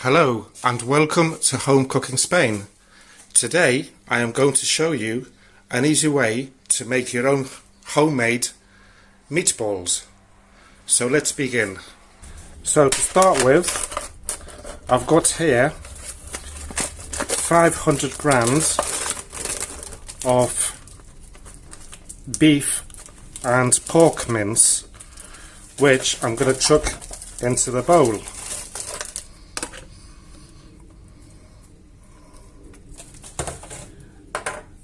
Hello and welcome to Home Cooking Spain. Today I am going to show you an easy way to make your own homemade meatballs. So let's begin. So to start with, I've got here 500 grams of beef and pork mince, which I'm going to chuck into the bowl.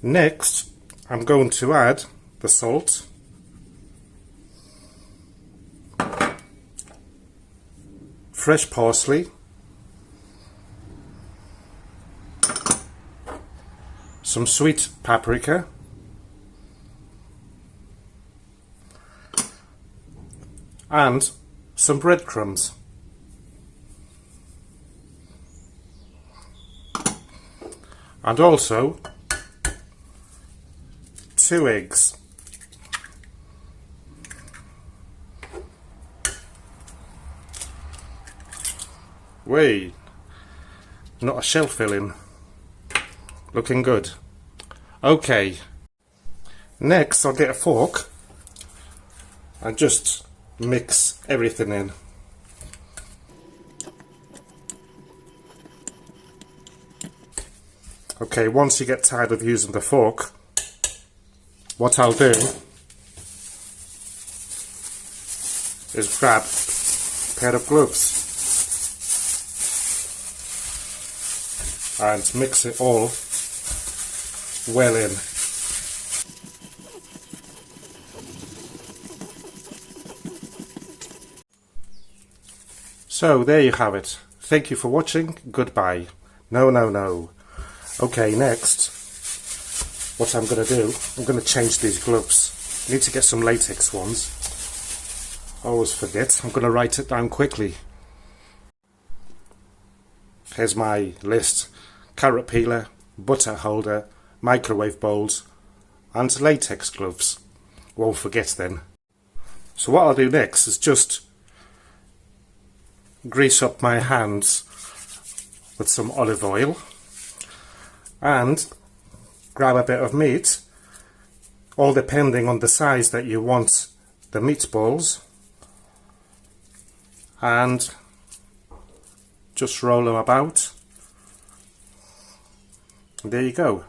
Next, I'm going to add the salt, fresh parsley, some sweet paprika, and some breadcrumbs. And also 2 eggs. Wait, not a shell filling. Looking good. Okay, next I'll get a fork and just mix everything in. Okay, once you get tired of using the fork, what I'll do is grab a pair of gloves and mix it all well in. So there you have it. Thank you for watching. Goodbye. No. Okay, next, what I'm going to do, I'm going to change these gloves. I need to get some latex ones. I always forget. I'm going to write it down quickly. Here's my list: carrot peeler, butter holder, microwave bowls, and latex gloves. Won't forget then. So what I'll do next is just grease up my hands with some olive oil and grab a bit of meat, all depending on the size that you want the meatballs, and just roll them about. And there you go.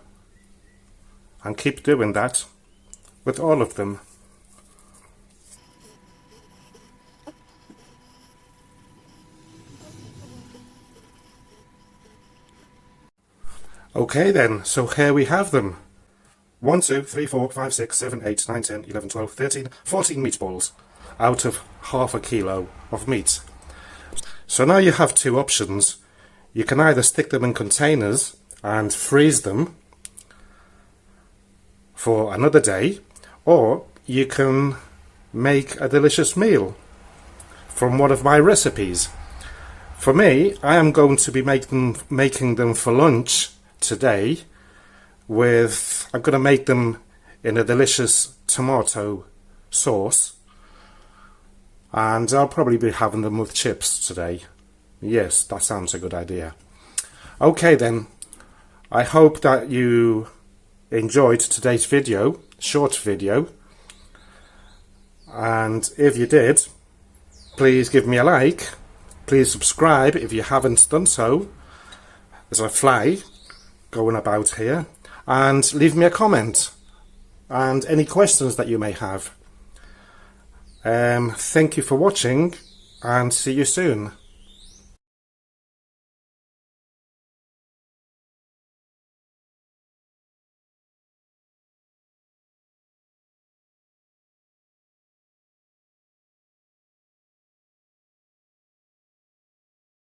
And keep doing that with all of them. Okay then, so here we have them. 1, 2, 3, 4, 5, 6, 7, 8, 9, 10, 11, 12, 13, 14 meatballs out of half a kilo of meat. So now you have 2 options. You can either stick them in containers and freeze them for another day, or you can make a delicious meal from one of my recipes. For me, I am going to be making them for lunch today. I'm going to make them in a delicious tomato sauce, and I'll probably be having them with chips today. Yes, that sounds a good idea. Okay then, I hope that you enjoyed today's video, short video, and if you did, please give me a like, please subscribe if you haven't done so. There's a fly going about here, and leave me a comment and any questions that you may have. Thank you for watching, and see you soon.